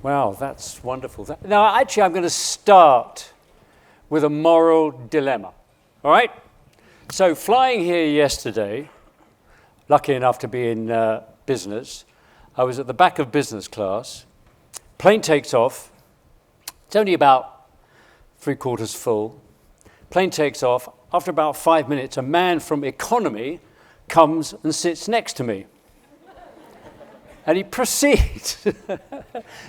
Wow, that's wonderful. Now, actually, I'm going to start with a moral dilemma. All right? So, flying here yesterday, lucky enough to be in business, I was at the back of business class. Plane takes off. It's only about 3/4 full. Plane takes off. After about 5 minutes, a man from economy comes and sits next to me. And he proceeds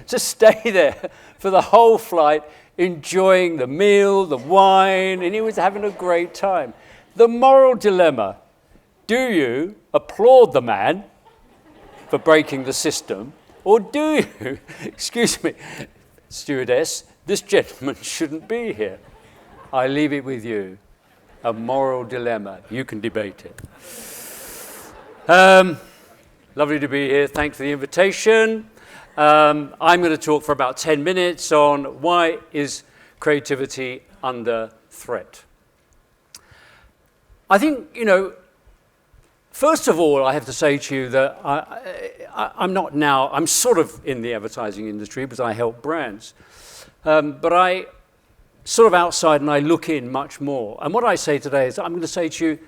to stay there for the whole flight, enjoying the meal, the wine, and he was having a great time. The moral dilemma: do you applaud the man for breaking the system, or do you, excuse me, stewardess, this gentleman shouldn't be here? I leave it with you. A moral dilemma. You can debate it. Lovely to be here. Thanks for the invitation. I'm going to talk for about 10 minutes on why is creativity under threat. I think, first of all, I have to say to you that I'm sort of in the advertising industry because I help brands. But I sort of outside and I look in much more. And what I say today is I'm going to say to you,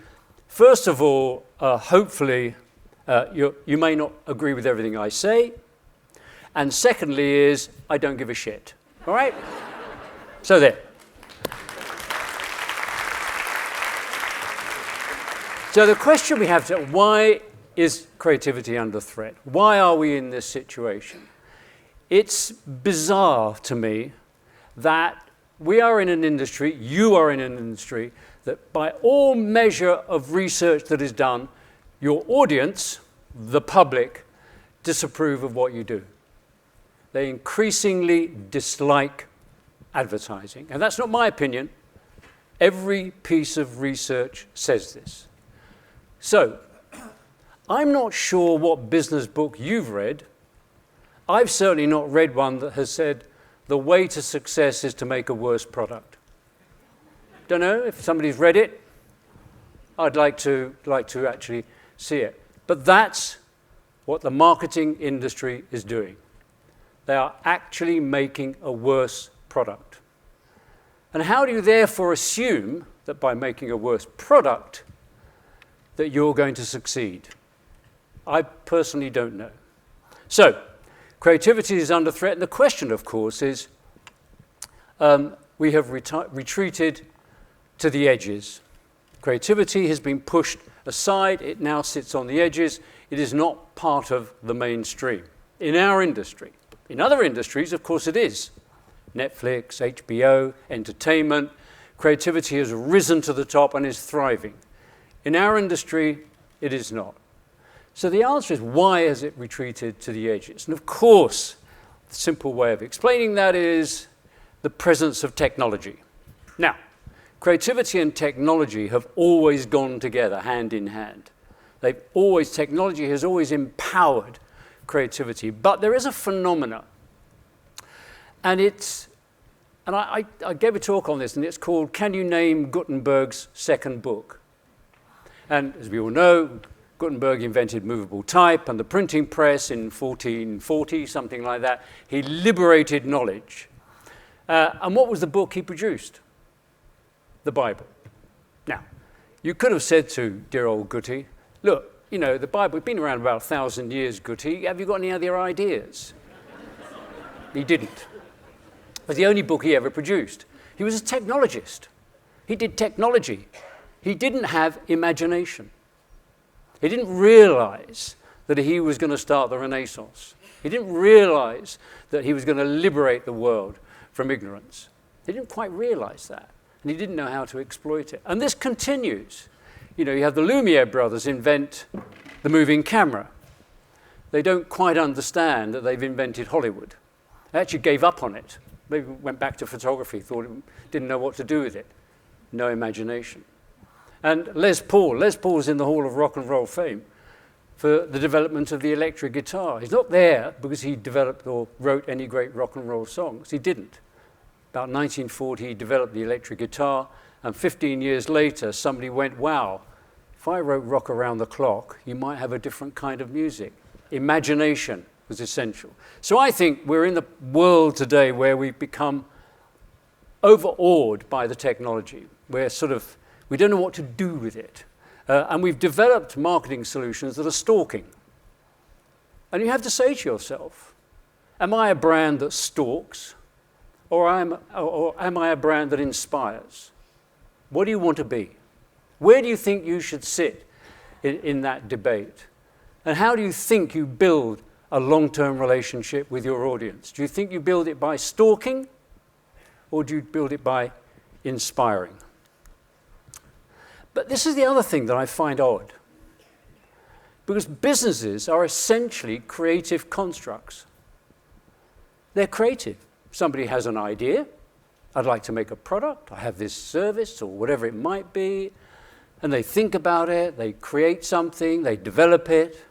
first of all, hopefully, you may not agree with everything I say. And secondly is, I don't give a shit. All right? So there. So the question we have is, why is creativity under threat? Why are we in this situation? It's bizarre to me that we are in an industry, you are in an industry, that by all measure of research that is done, your audience, the public, disapprove of what you do. They increasingly dislike advertising. And that's not my opinion. Every piece of research says this. So, I'm not sure what business book you've read. I've certainly not read one that has said the way to success is to make a worse product. Don't know if somebody's read it. I'd like to actually see it. But that's what the marketing industry is doing. They are actually making a worse product. And how do you therefore assume that by making a worse product that you're going to succeed? I personally don't know. So, creativity is under threat, and the question, of course, is we have retreated to the edges. Creativity has been pushed aside. It now sits on the edges. It is not part of the mainstream in our industry. In other industries, of course, it is. Netflix, HBO, entertainment. Creativity has risen to the top and is thriving. In our industry, it is not. So the answer is, why has it retreated to the edges? And of course, the simple way of explaining that is the presence of technology. Now, creativity and technology have always gone together, hand in hand. Technology has always empowered creativity. But there is a phenomena, and I gave a talk on this, and it's called, Can You Name Gutenberg's Second Book? And as we all know, Gutenberg invented movable type and the printing press in 1440, something like that. He liberated knowledge. And what was the book he produced? The Bible. Now, you could have said to dear old Guti, look, the Bible has been around about 1,000 years, Guti. Have you got any other ideas? He didn't. It was the only book he ever produced. He was a technologist. He did technology. He didn't have imagination. He didn't realize that he was going to start the Renaissance. He didn't realize that he was going to liberate the world from ignorance. He didn't quite realize that, and he didn't know how to exploit it. And this continues. You have the Lumiere brothers invent the moving camera. They don't quite understand that they've invented Hollywood. They actually gave up on it. They went back to photography, didn't know what to do with it. No imagination. And Les Paul's in the Hall of Rock and Roll Fame for the development of the electric guitar. He's not there because he developed or wrote any great rock and roll songs. He didn't. About 1940, he developed the electric guitar, and 15 years later, somebody went, wow, if I wrote Rock Around the Clock, you might have a different kind of music. Imagination was essential. So I think we're in the world today where we've become overawed by the technology. We don't know what to do with it. And we've developed marketing solutions that are stalking. And you have to say to yourself, am I a brand that stalks, or am I a brand that inspires? What do you want to be? Where do you think you should sit in that debate? And how do you think you build a long-term relationship with your audience? Do you think you build it by stalking, or do you build it by inspiring? But this is the other thing that I find odd, because businesses are essentially creative constructs. They're creative. Somebody has an idea. I'd like to make a product. I have this service or whatever it might be. And they think about it. They create something. They develop it.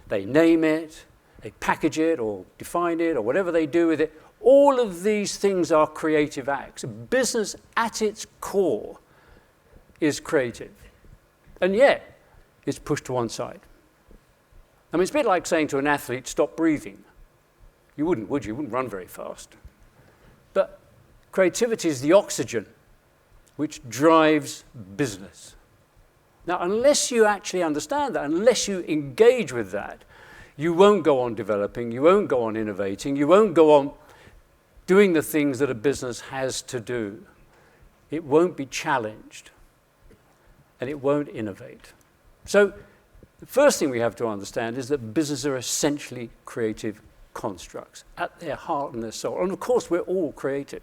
They name it. They package it or define it or whatever they do with it. All of these things are creative acts. Business at its core is creative. And yet, it's pushed to one side. I mean, it's a bit like saying to an athlete, stop breathing. You wouldn't, would you? You wouldn't run very fast. But creativity is the oxygen which drives business. Now, unless you actually understand that, unless you engage with that, you won't go on developing, you won't go on innovating, you won't go on doing the things that a business has to do. It won't be challenged, and it won't innovate. So the first thing we have to understand is that businesses are essentially creative constructs at their heart and their soul. And of course, we're all creative.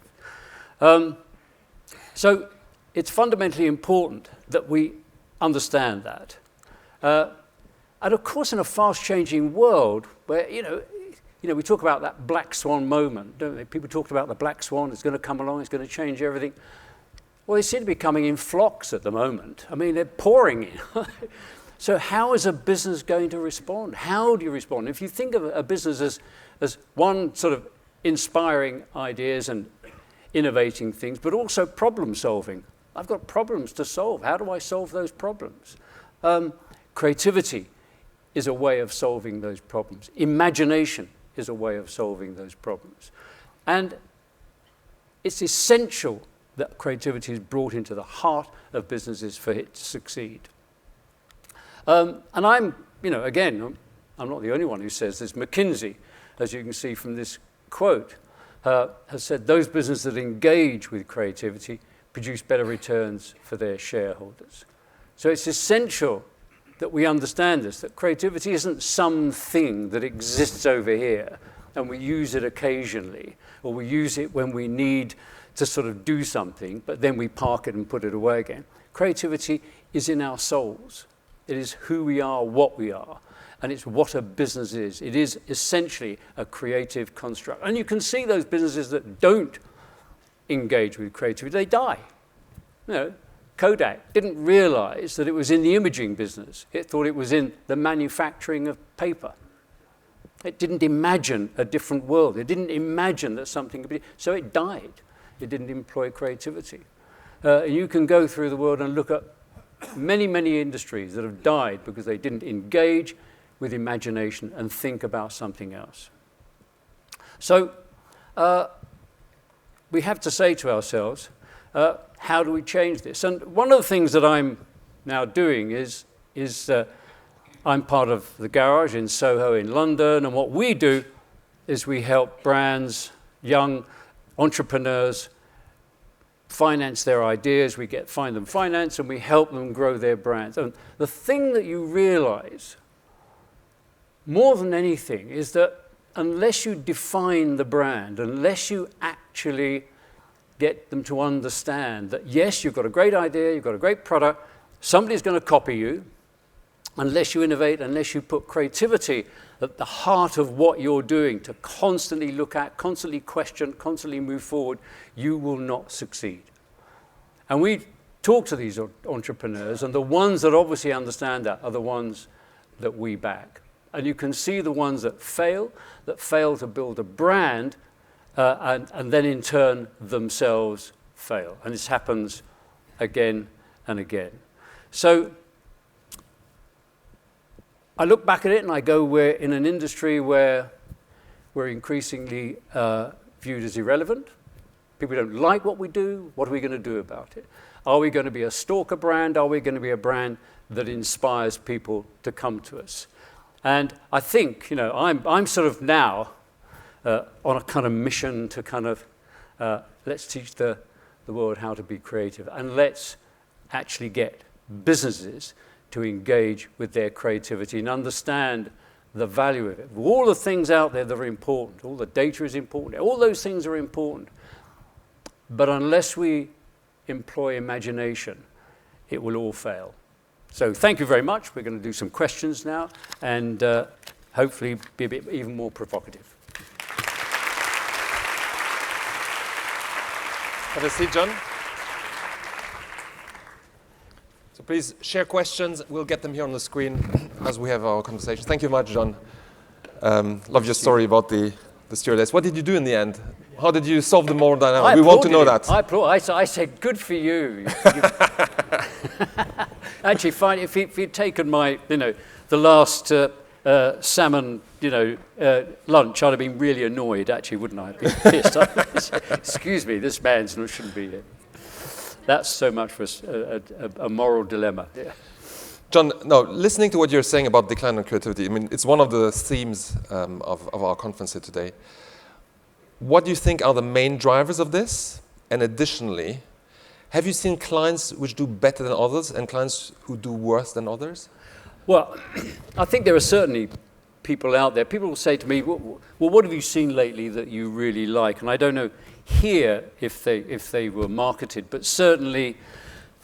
So it's fundamentally important that we understand that. And of course, in a fast-changing world where, we talk about that Black Swan moment, don't they? People talk about the Black Swan, it's going to come along, it's going to change everything. Well, they seem to be coming in flocks at the moment. I mean, they're pouring in. So how is a business going to respond? How do you respond? If you think of a business as one sort of inspiring ideas and innovating things, but also problem solving. I've got problems to solve. How do I solve those problems? Creativity is a way of solving those problems. Imagination is a way of solving those problems. And it's essential that creativity is brought into the heart of businesses for it to succeed. And I'm not the only one who says this. McKinsey, as you can see from this quote, has said those businesses that engage with creativity produce better returns for their shareholders. So it's essential that we understand this, that creativity isn't something that exists over here and we use it occasionally, or we use it when we need to sort of do something, but then we park it and put it away again. Creativity is in our souls. It is who we are, what we are, and it's what a business is. It is essentially a creative construct. And you can see those businesses that don't engage with creativity, they die. Kodak didn't realize that it was in the imaging business. It thought it was in the manufacturing of paper. It didn't imagine a different world. It didn't imagine that something could be, so it died. It didn't employ creativity. You can go through the world and look at many, many industries that have died because they didn't engage with imagination and think about something else. So we have to say to ourselves, how do we change this? And one of the things that I'm now doing is I'm part of the Garage in Soho in London, and what we do is we help brands, young entrepreneurs, finance their ideas. We find them finance, and we help them grow their brands. And the thing that you realize more than anything is that unless you define the brand, unless you actually get them to understand that, yes, you've got a great idea, you've got a great product, somebody's going to copy you, unless you innovate, unless you put creativity at the heart of what you're doing to constantly look at, constantly question, constantly move forward, you will not succeed. And we talk to these entrepreneurs, and the ones that obviously understand that are the ones that we back. And you can see the ones that fail to build a brand, and then in turn themselves fail. And this happens again and again. So I look back at it and I go, we're in an industry where we're increasingly viewed as irrelevant. People don't like what we do. What are we going to do about it? Are we going to be a stalker brand? Are we going to be a brand that inspires people to come to us? And I think, I'm sort of now on a kind of mission to kind of let's teach the world how to be creative, and let's actually get businesses to engage with their creativity and understand the value of it. All the things out there that are important, all the data is important, all those things are important. But unless we employ imagination, it will all fail. So thank you very much. We're going to do some questions now and hopefully be a bit even more provocative. Have a seat, John. So please share questions. We'll get them here on the screen as we have our conversation. Thank you much, John. Love your story about the stewardess. What did you do in the end? How did you solve the moral dilemma? We want to know that. I said, good for you. Actually, fine. If you'd taken my, the last salmon, lunch, I'd have been really annoyed, actually, wouldn't I? I'd been pissed. Excuse me, this man shouldn't be here. That's so much for a moral dilemma. Yeah. John, now, listening to what you're saying about decline of creativity, I mean, it's one of the themes of our conference here today. What do you think are the main drivers of this? And additionally, have you seen clients which do better than others and clients who do worse than others? Well, I think there are certainly people out there. People will say to me, well, what have you seen lately that you really like? And I don't know here if they were marketed, but certainly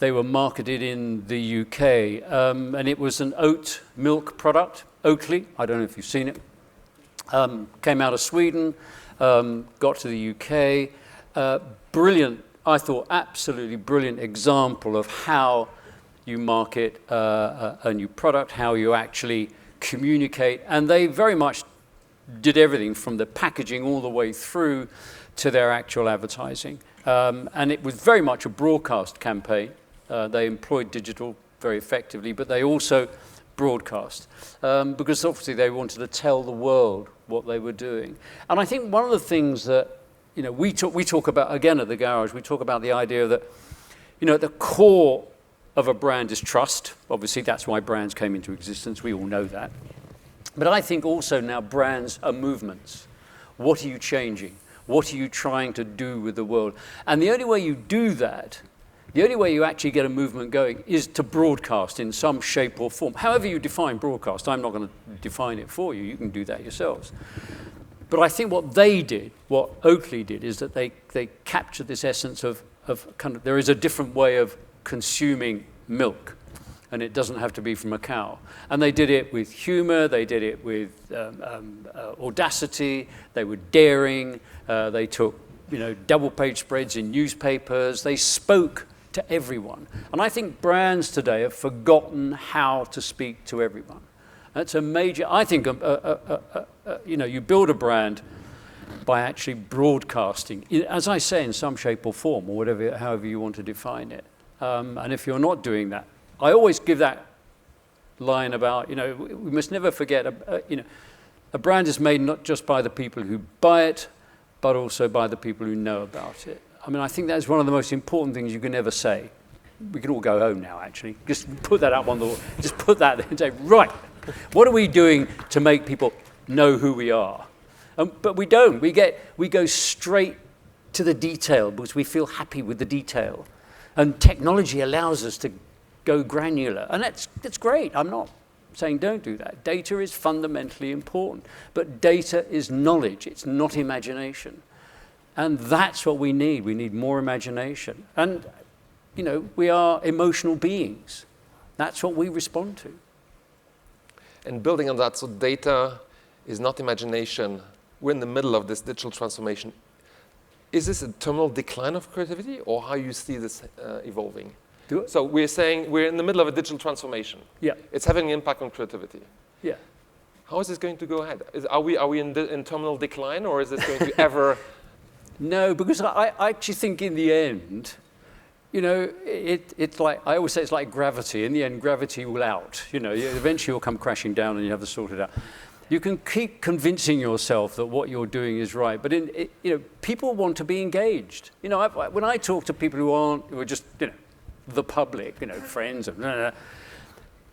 they were marketed in the UK. And it was an oat milk product, Oatly. I don't know if you've seen it. Came out of Sweden. Got to the UK, brilliant, I thought absolutely brilliant example of how you market a new product, how you actually communicate, and they very much did everything from the packaging all the way through to their actual advertising. And it was very much a broadcast campaign. They employed digital very effectively, but they also broadcast because obviously they wanted to tell the world what they were doing. And I think one of the things that we talk about again at the garage, we talk about the idea that at the core of a brand is trust. Obviously that's why brands came into existence, we all know that. But I think also now brands are movements. What are you changing? What are you trying to do with the world? And the only way you do that, the only way you actually get a movement going is to broadcast in some shape or form. However you define broadcast, I'm not going to define it for you. You can do that yourselves. But I think what they did, what Oatly did, is that they captured this essence of kind of, there is a different way of consuming milk, and it doesn't have to be from a cow. And they did it with humor, they did it with audacity, they were daring, they took double-page spreads in newspapers, they spoke to everyone. And I think brands today have forgotten how to speak to everyone. That's a major, I think, you build a brand by actually broadcasting, as I say, in some shape or form, or whatever, however you want to define it. And if you're not doing that, I always give that line about, we must never forget, a brand is made not just by the people who buy it, but also by the people who know about it. I mean, I think that's one of the most important things you can ever say. We can all go home now, actually. Just put that up on the wall. Just put that there and say, right, what are we doing to make people know who we are? But we don't. We go straight to the detail because we feel happy with the detail. And technology allows us to go granular. And that's great. I'm not saying don't do that. Data is fundamentally important. But data is knowledge. It's not imagination. And that's what we need. We need more imagination. And, we are emotional beings. That's what we respond to. And building on that, so data is not imagination. We're in the middle of this digital transformation. Is this a terminal decline of creativity, or how you see this evolving? So we're saying we're in the middle of a digital transformation. Yeah. It's having an impact on creativity. Yeah. How is this going to go ahead? Are we in terminal decline, or is this going to ever... No, because I actually think in the end, it's like, I always say it's like gravity. In the end, gravity will out. Eventually you'll come crashing down and you have to sort it out. You can keep convincing yourself that what you're doing is right, but people want to be engaged. When I talk to people who are just the public, friends,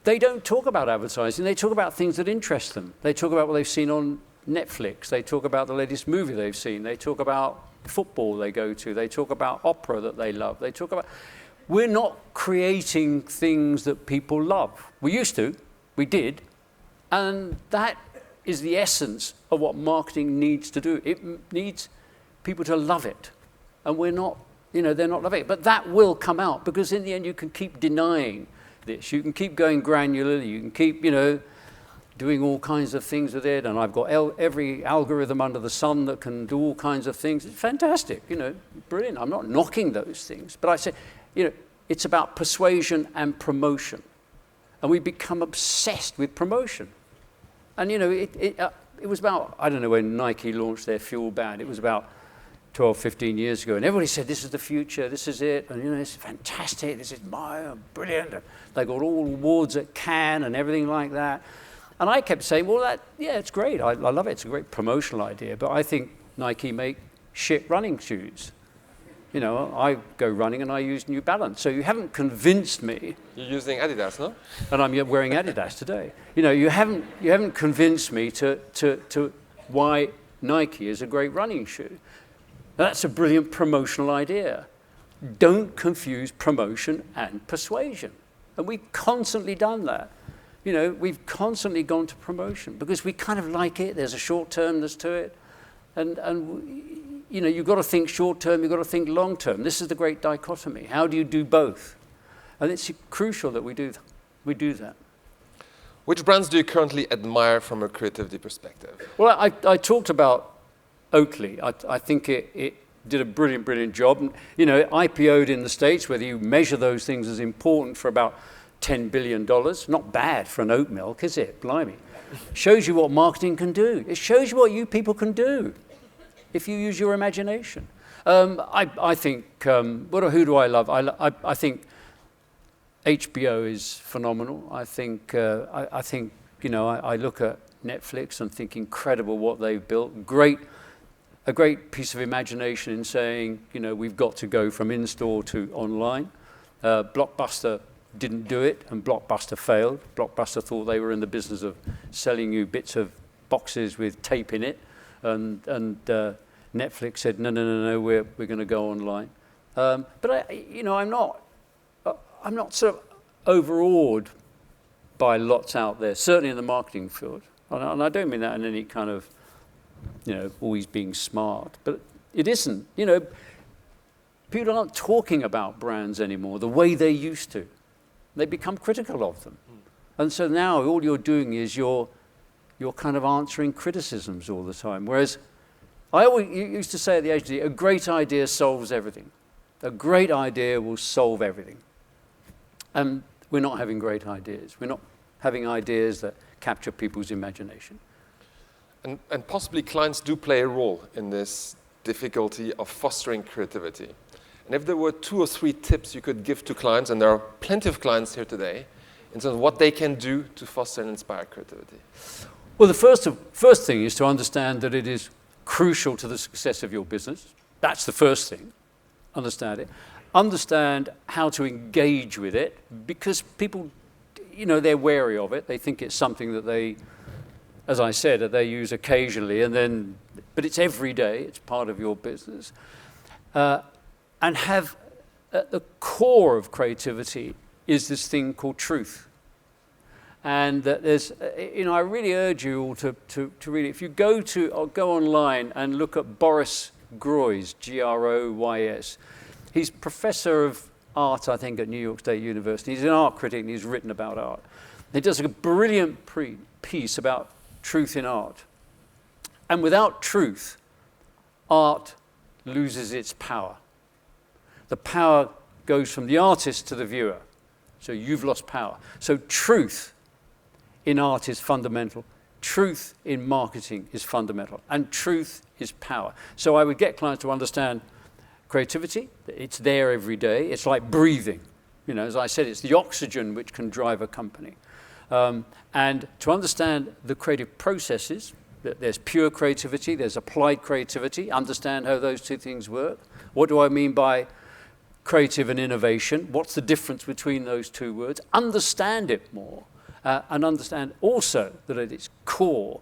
they don't talk about advertising. They talk about things that interest them. They talk about what they've seen on Netflix. They talk about the latest movie they've seen. They talk about football they go to. They talk about opera that they love. They talk about. We're not creating things that people love. We used to. We did, and that is the essence of what marketing needs to do. It needs people to love it, and we're not, they're not loving it. But that will come out, because in the end you can keep denying this. You can keep going granularly. You can keep, doing all kinds of things with it. And I've got every algorithm under the sun that can do all kinds of things. It's fantastic, brilliant. I'm not knocking those things, but I say, it's about persuasion and promotion. And we become obsessed with promotion. And, it was about, I don't know when Nike launched their Fuel Band. It was about 12, 15 years ago. And everybody said, this is the future, this is it. And, it's fantastic, this is brilliant. And they got all awards at Cannes and everything like that. And I kept saying, well, it's great. I love it. It's a great promotional idea. But I think Nike make shit running shoes. I go running and I use New Balance. So you haven't convinced me. You're using Adidas, no? And I'm wearing Adidas today. You haven't convinced me to why Nike is a great running shoe. Now, that's a brilliant promotional idea. Don't confuse promotion and persuasion. And we've constantly done that. We've constantly gone to promotion because we kind of like it. There's a short-termness to it. And you've got to think short-term, you've got to think long-term. This is the great dichotomy. How do you do both? And it's crucial that we do that. Which brands do you currently admire from a creativity perspective? Well, I talked about Oakley. I think it did a brilliant job. IPO'd in the States, whether you measure those things as important, for about $10 billion. Not bad for an oat milk, is it? Blimey. Shows you what marketing can do. It shows you what you people can do if you use your imagination. I think, who do I love? I think HBO is phenomenal. I think, I look at Netflix and think incredible what they've built. A great piece of imagination in saying, we've got to go from in-store to online. Blockbuster didn't do it, and Blockbuster failed. Blockbuster thought they were in the business of selling you bits of boxes with tape in it, and Netflix said, no, we're going to go online. But I'm not sort of overawed by lots out there, certainly in the marketing field. And I don't mean that in any kind of, always being smart, but it isn't. People aren't talking about brands anymore the way they used to. They become critical of them. And so now all you're doing is you're kind of answering criticisms all the time. Whereas I always used to say at the agency, a great idea solves everything. A great idea will solve everything. And we're not having great ideas. We're not having ideas that capture people's imagination. And possibly clients do play a role in this difficulty of fostering creativity. And if there were 2 or 3 tips you could give to clients, and there are plenty of clients here today, in terms of what they can do to foster and inspire creativity. Well, the first thing is to understand that it is crucial to the success of your business. That's the first thing. Understand it. Understand how to engage with it, because people, they're wary of it. They think it's something that they, as I said, that they use occasionally, but it's every day. It's part of your business. And have at the core of creativity is this thing called truth. And that there's, I really urge you all to read it. If you go online and look at Boris Groys, Groys, he's professor of art, I think, at New York State University. He's an art critic and he's written about art. He does a brilliant piece about truth in art. And without truth, art loses its power. The power goes from the artist to the viewer. So you've lost power. So truth in art is fundamental. Truth in marketing is fundamental. And truth is power. So I would get clients to understand creativity. It's there every day. It's like breathing. As I said, it's the oxygen which can drive a company. And to understand the creative processes, that there's pure creativity, there's applied creativity, understand how those two things work. What do I mean by creative and innovation? What's the difference between those two words? Understand it more, and understand also that at its core,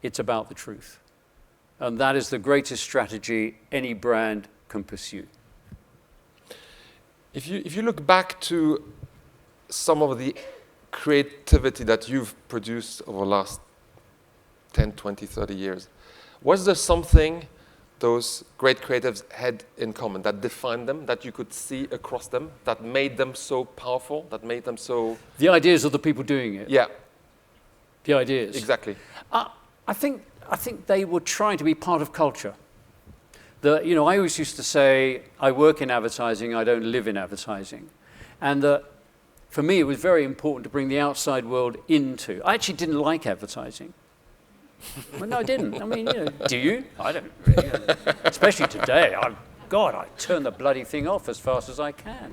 it's about the truth. And that is the greatest strategy any brand can pursue. If you look back to some of the creativity that you've produced over the last 10, 20, 30 years, was there something those great creatives had in common that defined them, that you could see across them, that made them so powerful, that made them so... The ideas of the people doing it. Yeah. The ideas. Exactly. I think they were trying to be part of culture. I always used to say, I work in advertising, I don't live in advertising. And for me, it was very important to bring the outside world into. I actually didn't like advertising. Well, no, I didn't. I mean, do you? I don't really. Especially today. I turn the bloody thing off as fast as I can.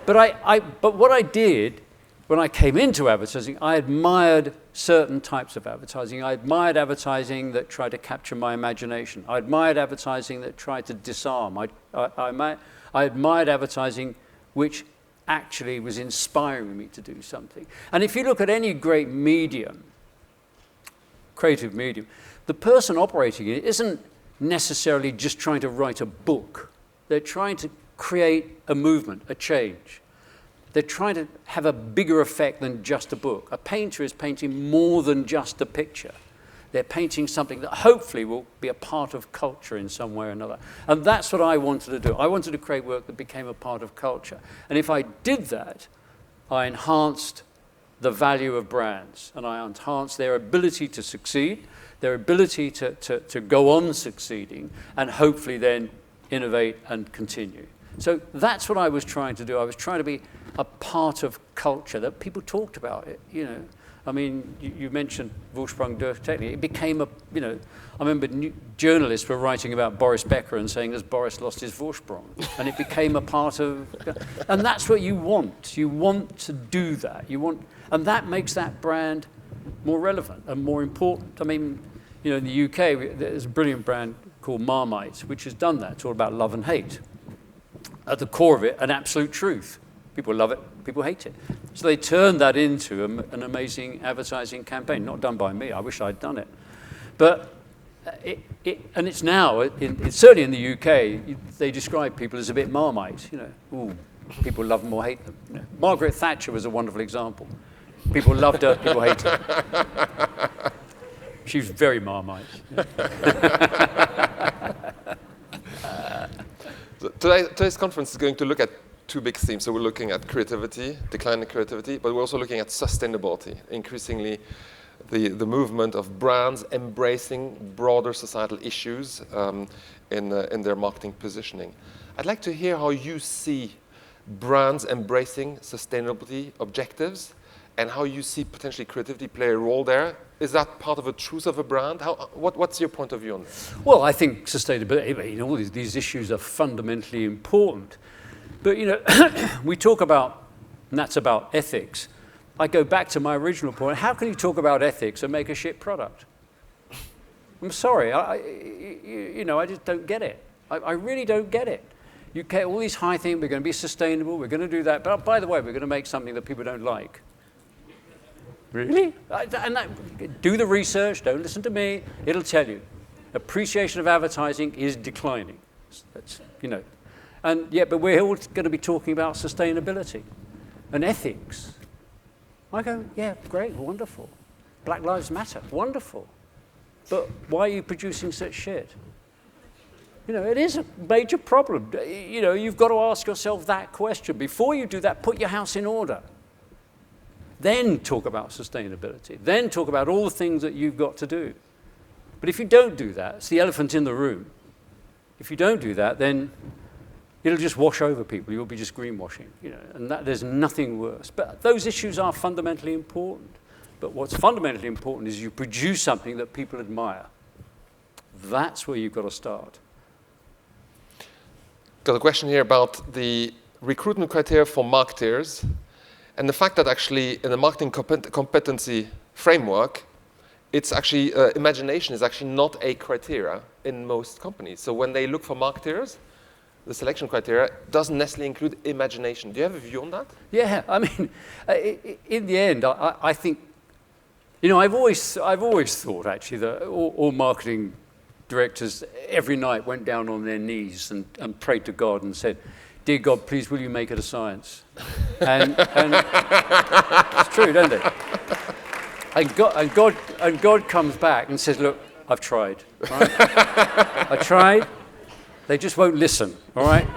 But what I did when I came into advertising, I admired certain types of advertising. I admired advertising that tried to capture my imagination. I admired advertising that tried to disarm. I admired advertising which actually was inspiring me to do something. And if you look at any great medium, creative medium, the person operating it isn't necessarily just trying to write a book. They're trying to create a movement, a change. They're trying to have a bigger effect than just a book. A painter is painting more than just a picture. They're painting something that hopefully will be a part of culture in some way or another. And that's what I wanted to do. I wanted to create work that became a part of culture. And if I did that, I enhanced the value of brands, and I enhanced their ability to succeed, their ability to go on succeeding, and hopefully then innovate and continue. So that's what I was trying to do. I was trying to be a part of culture, that people talked about it, I mean, you mentioned Vorsprung durch Technik. It became I remember journalists were writing about Boris Becker and saying, has Boris lost his Vorsprung? And it became a part of, and that's what you want. You want to do that. And that makes that brand more relevant and more important. I mean, in the UK, there's a brilliant brand called Marmite, which has done that. It's all about love and hate. At the core of it, an absolute truth. People love it, people hate it. So they turned that into an amazing advertising campaign, not done by me. I wish I'd done it. But and it's now, it's certainly in the UK, they describe people as a bit Marmite. Ooh, people love them or hate them. Margaret Thatcher was a wonderful example. People loved her, people hated her. She was very Marmite. So today's conference is going to look at two big themes. So we're looking at creativity, declining creativity, but we're also looking at sustainability, increasingly the movement of brands embracing broader societal issues in their marketing positioning. I'd like to hear how you see brands embracing sustainability objectives and how you see potentially creativity play a role there. Is that part of a truth of a brand? What's your point of view on this? Well, I think sustainability, all these issues are fundamentally important. But, we talk about, and that's about ethics. I go back to my original point. How can you talk about ethics and make a shit product? I'm sorry. I just don't get it. I really don't get it. You get all these high things. We're going to be sustainable. We're going to do that. But by the way, we're going to make something that people don't like. Really? Do the research. Don't listen to me. It'll tell you. Appreciation of advertising is declining. That's, And but we're all going to be talking about sustainability and ethics. I go, yeah, great, wonderful. Black Lives Matter, wonderful. But why are you producing such shit? It is a major problem. You've got to ask yourself that question. Before you do that, put your house in order. Then talk about sustainability. Then talk about all the things that you've got to do. But if you don't do that, it's the elephant in the room. If you don't do that, then it'll just wash over people. You'll be just greenwashing, and there's nothing worse. But those issues are fundamentally important. But what's fundamentally important is you produce something that people admire. That's where you've got to start. Got a question here about the recruitment criteria for marketers And the fact that actually in the marketing competency framework, it's actually, imagination is actually not a criteria in most companies. So when they look for marketers, the selection criteria doesn't necessarily include imagination. Do you have a view on that? Yeah, I mean, in the end, I think, you know, I've always thought actually that all marketing directors every night went down on their knees and prayed to God and said, "Dear God, please will you make it a science?" And it's true, don't it? And God comes back and says, "Look, I've tried. Right? I tried. They just won't listen. All right?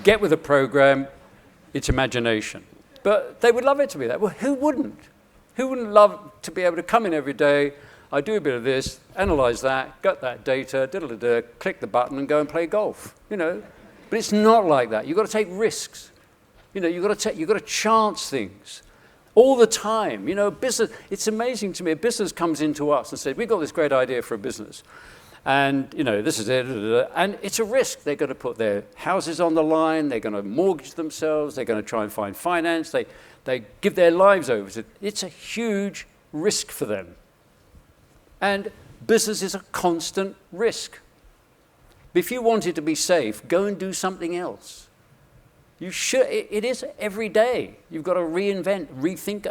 Get with the program. It's imagination." But they would love it to be that. Well, who wouldn't? Who wouldn't love to be able to come in every day? I do a bit of this, analyze that, get that data, click the button, and go and play golf. You know. But it's not like that. You've got to take risks. You know, you've got to chance things all the time. You know, business, it's amazing to me. A business comes into us and says, "We've got this great idea for a business. And, you know, this is it." And it's a risk. They're going to put their houses on the line. They're going to mortgage themselves. They're going to try and find finance. They give their lives over to it. It's a huge risk for them. And business is a constant risk. If you want it to be safe, go and do something else. You should. It is every day. You've got to reinvent,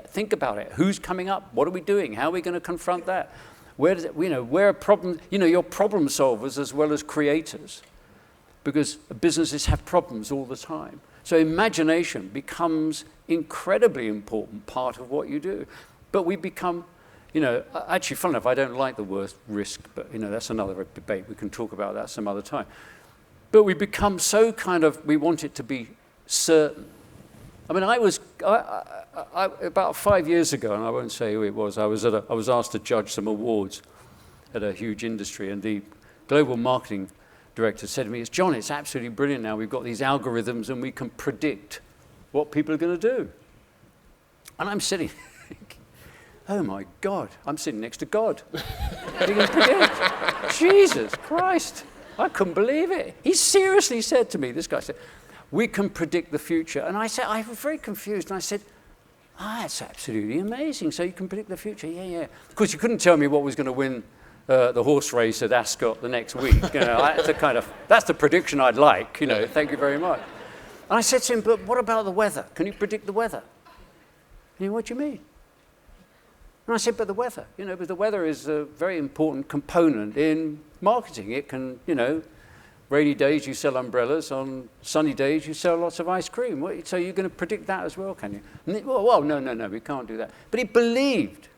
think about it. Who's coming up? What are we doing? How are we going to confront that? Where does it, you know, where are problems? You know, you're problem solvers as well as creators, because businesses have problems all the time. So imagination becomes incredibly important part of what you do. But we become, you know, actually, fun enough, I don't like the word risk, but, you know, that's another debate. We can talk about that some other time. But we become so kind of, we want it to be certain. I mean, I about 5 years ago, and I won't say who it was, I was asked to judge some awards at a huge industry, and the global marketing director said to me, "John, it's absolutely brilliant now. We've got these algorithms, and we can predict what people are going to do." And I'm sitting thinking, oh my God, I'm sitting next to God. What are you going to predict? Jesus Christ, I couldn't believe it. He seriously said to me, this guy said, "We can predict the future." And I said, I was very confused, and I said, "That's absolutely amazing. So you can predict the future?" Yeah. Of course, you couldn't tell me what was going to win the horse race at Ascot the next week. You know, that's the prediction I'd like. You know, thank you very much. And I said to him, "But what about the weather? Can you predict the weather?" And he went, "What do you mean?" And I said, "But the weather, you know, but the weather is a very important component in marketing. It can, you know, rainy days you sell umbrellas, on sunny days you sell lots of ice cream. So you're going to predict that as well, can you?" And well, no, we can't do that. But he believed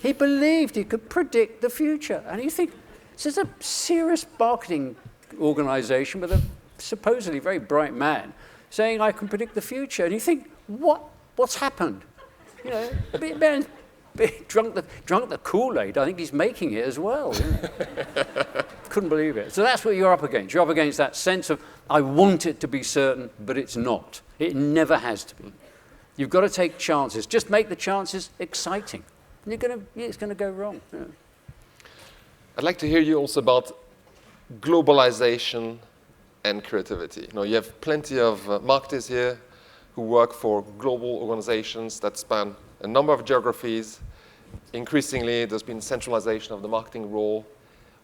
he could predict the future. And you think, this is a serious marketing organization with a supposedly very bright man saying, "I can predict the future." And you think, what's happened? You know, man's drunk the Kool-Aid. I think he's making it as well. You know? Couldn't believe it. So that's what you're up against. You're up against that sense of, I want it to be certain, but it's not. It never has to be. You've got to take chances. Just make the chances exciting. And it's going to go wrong. You know. I'd like to hear you also about globalization and creativity. You know, you have plenty of marketers here who work for global organizations that span a number of geographies. Increasingly, there's been centralization of the marketing role.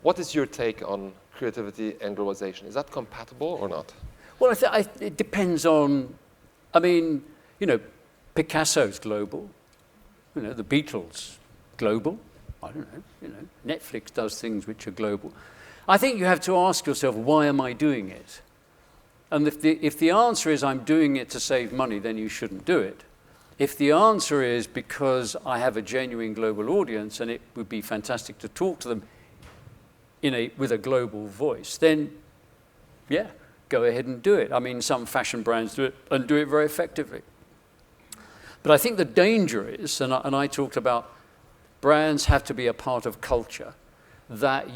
What is your take on creativity and globalization? Is that compatible or not? Well, it depends on, I mean, you know, Picasso's global. You know, the Beatles, global. I don't know, you know, Netflix does things which are global. I think you have to ask yourself, why am I doing it? And if the answer is I'm doing it to save money, then you shouldn't do it. If the answer is because I have a genuine global audience and it would be fantastic to talk to them with a global voice, then yeah, go ahead and do it. I mean, some fashion brands do it and do it very effectively. But I think the danger is, and I talked about brands have to be a part of culture, that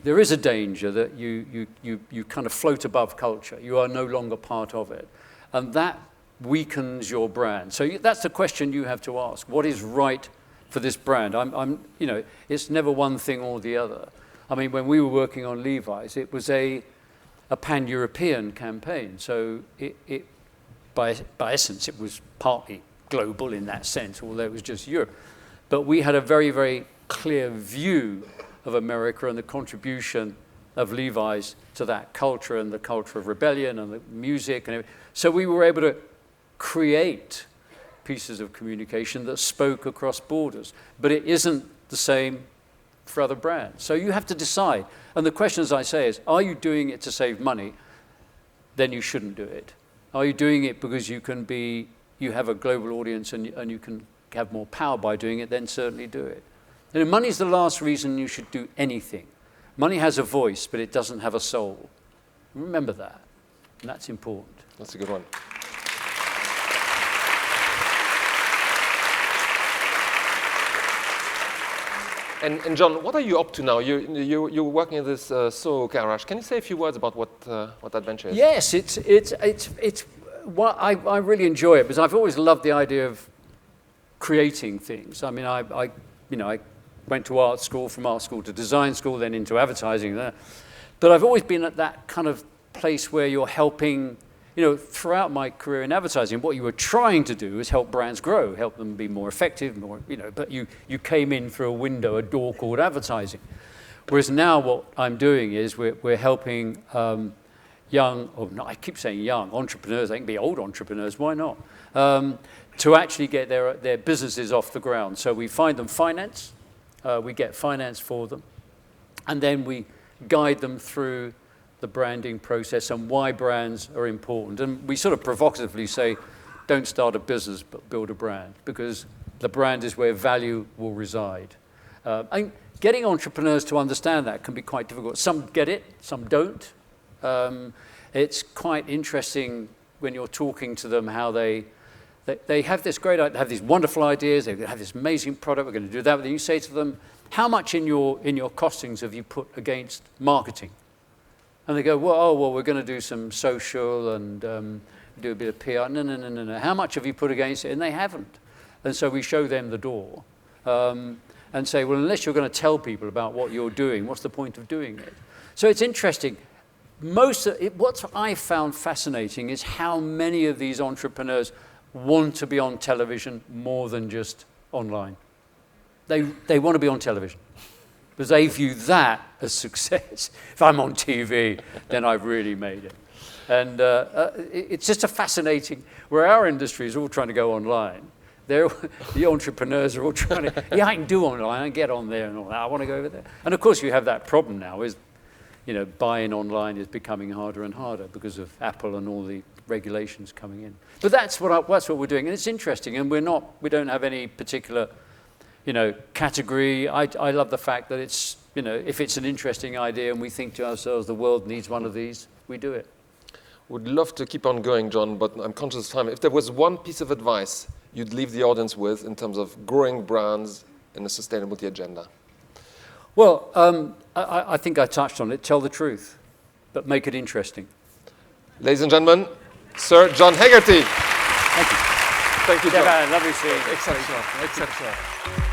there is a danger that you kind of float above culture. You are no longer part of it. And that weakens your brand. So that's the question you have to ask. What is right for this brand? You know, it's never one thing or the other. I mean, when we were working on Levi's, it was a pan-European campaign. So by essence, it was partly global in that sense, although it was just Europe. But we had a very, very clear view of America and the contribution of Levi's to that culture and the culture of rebellion and the music and everything. So we were able to create pieces of communication that spoke across borders. But it isn't the same for other brands. So you have to decide. And the question, as I say, is, are you doing it to save money? Then you shouldn't do it. Are you doing it because you have a global audience and you can have more power by doing it? Then certainly do it. And money is the last reason you should do anything. Money has a voice, but it doesn't have a soul. Remember that. And that's important. That's a good one. And John, what are you up to now? You're working in this Soho garage. Can you say a few words about what that venture is? Yes, it's what I really enjoy it because I've always loved the idea of creating things. I mean, I went to art school, from art school to design school, then into advertising there. But I've always been at that kind of place where you're helping, throughout my career in advertising, what you were trying to do is help brands grow, help them be more effective, but you came in through a window, a door called advertising. Whereas now what I'm doing is we're helping I keep saying young, entrepreneurs, they can be old entrepreneurs, why not? To actually get their businesses off the ground. So we find them finance, we get finance for them, and then we guide them through the branding process and why brands are important. And we sort of provocatively say, don't start a business, but build a brand, because the brand is where value will reside. And getting entrepreneurs to understand that can be quite difficult. Some get it, some don't. It's quite interesting when you're talking to them how they have this great idea, have these wonderful ideas, they have this amazing product, we're going to do that. But then you say to them, how much in your costings have you put against marketing? And they go, well, we're going to do some social and do a bit of PR. No. How much have you put against it? And they haven't. And so we show them the door and say, well, unless you're going to tell people about what you're doing, what's the point of doing it? So it's interesting. What I found fascinating is how many of these entrepreneurs want to be on television more than just online. They want to be on television because they view that as success. If I'm on TV, then I've really made it. And it's just a fascinating, where our industry is all trying to go online. The entrepreneurs are all trying to, I can do online, I get on there and all that, I want to go over there. And of course you have that problem now is, buying online is becoming harder and harder because of Apple and all the regulations coming in. But that's what we're doing, and it's interesting. And we don't have any particular, category. I love the fact that it's, if it's an interesting idea and we think to ourselves the world needs one of these, we do it. Would love to keep on going, John, but I'm conscious of time. If there was one piece of advice you'd leave the audience with in terms of growing brands in the sustainability agenda? Well, I think I touched on it. Tell the truth, but make it interesting. Ladies and gentlemen, Sir John Hegarty. Thank you. Thank you, John. Lovely seeing you. Exceptional.